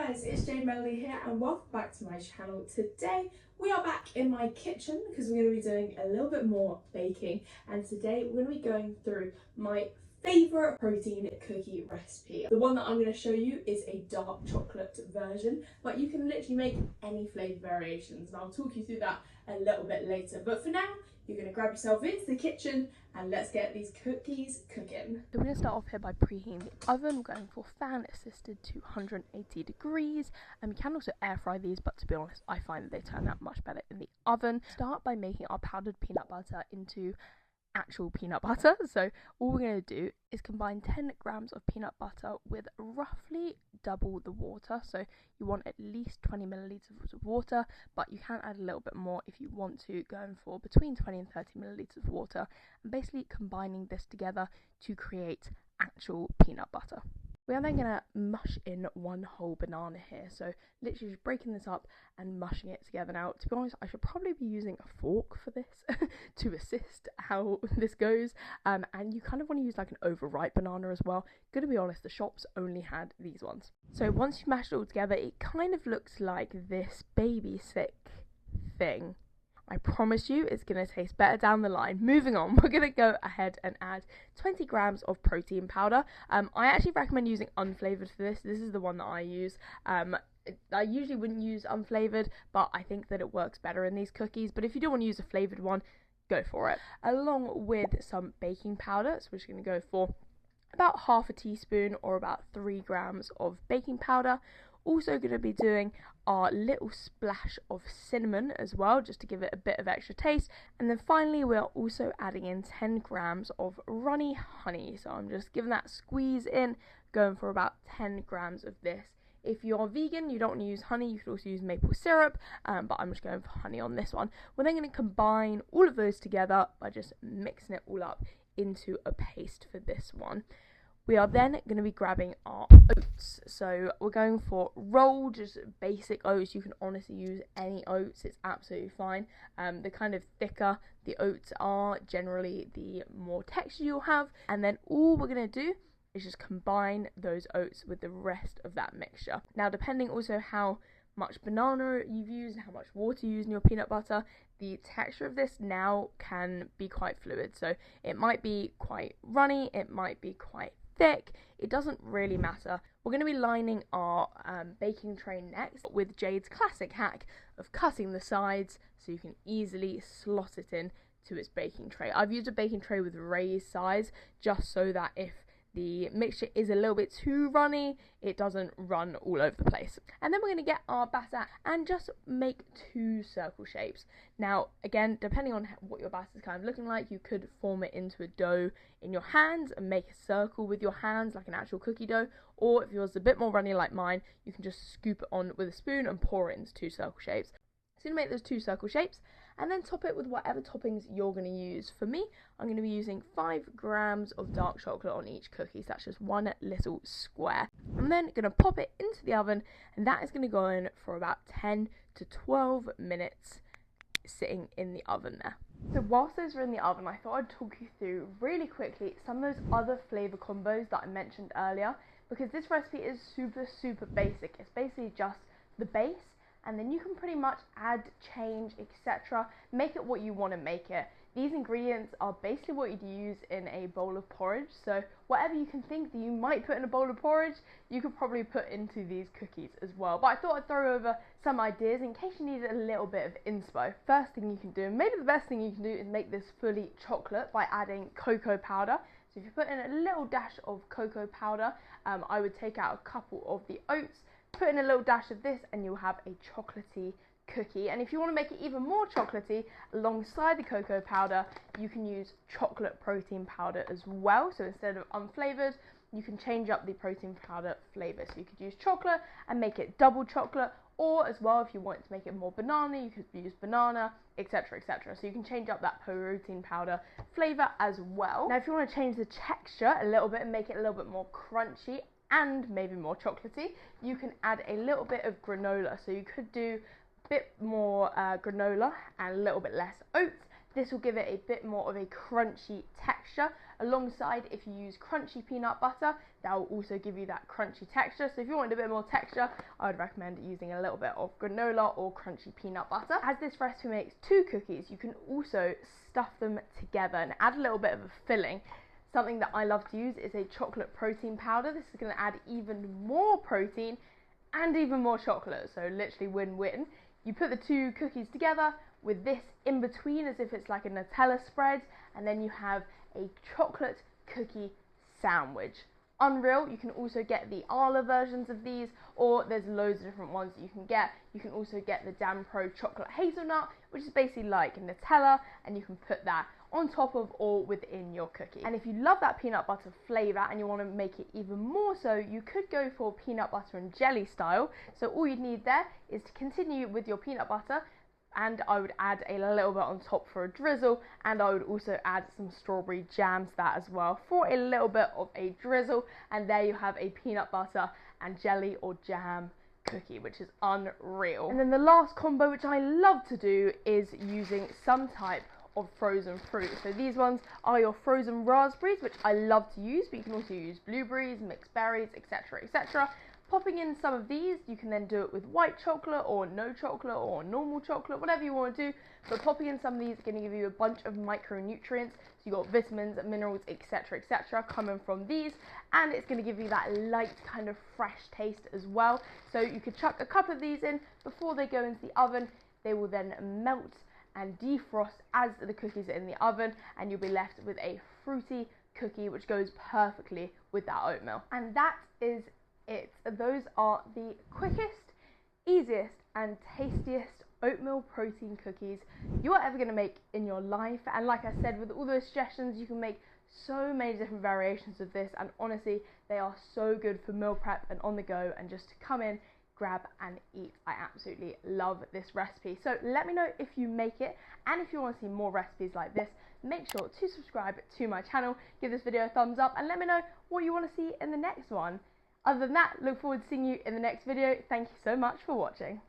guys, it's Jane Melody here and welcome back to my channel. Today we are back in my kitchen because we're going to be doing a little bit more baking, and today we're going to be going through my favourite protein cookie recipe. The one that I'm going to show you is a dark chocolate version, but you can literally make any flavour variations and I'll talk you through that a little bit later. But for now, you're going to grab yourself into the kitchen and let's get these cookies cooking. So we're going to start off here by preheating the oven. We're going for fan assisted to 180 degrees, and we can also air fry these, but to be honest I find that they turn out much better in the oven. Start by making our powdered peanut butter into actual peanut butter. So all we're going to do is combine 10 grams of peanut butter with roughly double the water. So you want at least 20 milliliters of water, but you can add a little bit more if you want to, going for between 20 and 30 milliliters of water, and basically combining this together to create actual peanut butter. We are then going to mush in one whole banana here, so literally just breaking this up and mushing it together. Now, to be honest, I should probably be using a fork for this to assist how this goes, and you kind of want to use like an overripe banana as well. Gonna be honest, the shops only had these ones. So once you mash it all together, it kind of looks like this baby thick thing. I promise you it's going to taste better down the line. Moving on, we're going to go ahead and add 20 grams of protein powder. I actually recommend using unflavoured for this. This is the one that I use. I usually wouldn't use unflavoured, but I think that it works better in these cookies. But if you do want to use a flavoured one, go for it. Along with some baking powder, so we're just going to go for about half a teaspoon or about 3 grams of baking powder. Also going to be doing our little splash of cinnamon as well, just to give it a bit of extra taste. And then finally we are also adding in 10 grams of runny honey. So I'm just giving that squeeze in, going for about 10 grams of this. If you're vegan, you don't want to use honey, you could also use maple syrup, but I'm just going for honey on this one. We're then going to combine all of those together by just mixing it all up into a paste for this one. We are then going to be grabbing our oats. So we're going for rolled, just basic oats. You can honestly use any oats, it's absolutely fine. The kind of thicker the oats are, generally the more texture you'll have. And then all we're going to do is just combine those oats with the rest of that mixture. Now, depending also how much banana you've used and how much water you use in your peanut butter, the texture of this now can be quite fluid. So it might be quite runny, it might be quite thick, it doesn't really matter. We're going to be lining our baking tray next with Jade's classic hack of cutting the sides so you can easily slot it in to its baking tray. I've used a baking tray with raised sides just so that if the mixture is a little bit too runny, it doesn't run all over the place. And then we're going to get our batter and just make 2 circle shapes. Now, again, depending on what your batter is kind of looking like, you could form it into a dough in your hands and make a circle with your hands like an actual cookie dough. Or if yours is a bit more runny like mine, you can just scoop it on with a spoon and pour it into 2 circle shapes. So you make those 2 circle shapes and then top it with whatever toppings you're going to use. For me, I'm going to be using 5 grams of dark chocolate on each cookie, so that's just one little square. I'm then going to pop it into the oven, and that is going to go in for about 10 to 12 minutes sitting in the oven there. So whilst those are in the oven, I thought I'd talk you through really quickly some of those other flavour combos that I mentioned earlier, because this recipe is super basic. It's basically just the base, and then you can pretty much add, change, etc. Make it what you want to make it. These ingredients are basically what you'd use in a bowl of porridge, so whatever you can think that you might put in a bowl of porridge, you could probably put into these cookies as well. But I thought I'd throw over some ideas in case you needed a little bit of inspo. First thing you can do, and maybe the best thing you can do, is make this fully chocolate by adding cocoa powder. So if you put in a little dash of cocoa powder, I would take out a couple of the oats, put in a little dash of this, and you'll have a chocolatey cookie. And if you want to make it even more chocolatey, alongside the cocoa powder, you can use chocolate protein powder as well. So instead of unflavoured, you can change up the protein powder flavour. So you could use chocolate and make it double chocolate, or as well, if you want to make it more banana, you could use banana, etc, etc. So you can change up that protein powder flavour as well. Now if you want to change the texture a little bit and make it a little bit more crunchy and maybe more chocolatey, you can add a little bit of granola. So you could do a bit more granola and a little bit less oats. This will give it a bit more of a crunchy texture. Alongside, if you use crunchy peanut butter, that will also give you that crunchy texture. So if you want a bit more texture, I would recommend using a little bit of granola or crunchy peanut butter. As this recipe makes 2 cookies, you can also stuff them together and add a little bit of a filling. Something that I love to use is a chocolate protein powder. This is going to add even more protein and even more chocolate, so literally win-win. You put the 2 cookies together with this in between as if it's like a Nutella spread, and then you have a chocolate cookie sandwich. Unreal. You can also get the Arla versions of these, or there's loads of different ones that you can get. You can also get the Dan Pro chocolate hazelnut, which is basically like Nutella, and you can put that on top of or within your cookie. And if you love that peanut butter flavour and you want to make it even more so, you could go for peanut butter and jelly style. So all you'd need there is to continue with your peanut butter, and I would add a little bit on top for a drizzle, and I would also add some strawberry jam to that as well for a little bit of a drizzle, and there you have a peanut butter and jelly or jam cookie, which is unreal. And then the last combo, which I love to do, is using some type of frozen fruit. So these ones are your frozen raspberries, which I love to use, but you can also use blueberries, mixed berries, etc, etc. Popping in some of these, you can then do it with white chocolate or no chocolate or normal chocolate, whatever you want to do. But popping in some of these is going to give you a bunch of micronutrients. So you've got vitamins, minerals, etc, etc coming from these, and it's going to give you that light kind of fresh taste as well. So you could chuck a couple of these in before they go into the oven. They will then melt and defrost as the cookies are in the oven, and you'll be left with a fruity cookie which goes perfectly with that oatmeal. And that is it. Those are the quickest, easiest and tastiest oatmeal protein cookies you are ever going to make in your life. And like I said, with all those suggestions, you can make so many different variations of this, and honestly they are so good for meal prep and on the go and just to come in, grab and eat. I absolutely love this recipe. So let me know if you make it, and if you want to see more recipes like this, make sure to subscribe to my channel, give this video a thumbs up, and let me know what you want to see in the next one. Other than that, look forward to seeing you in the next video. Thank you so much for watching.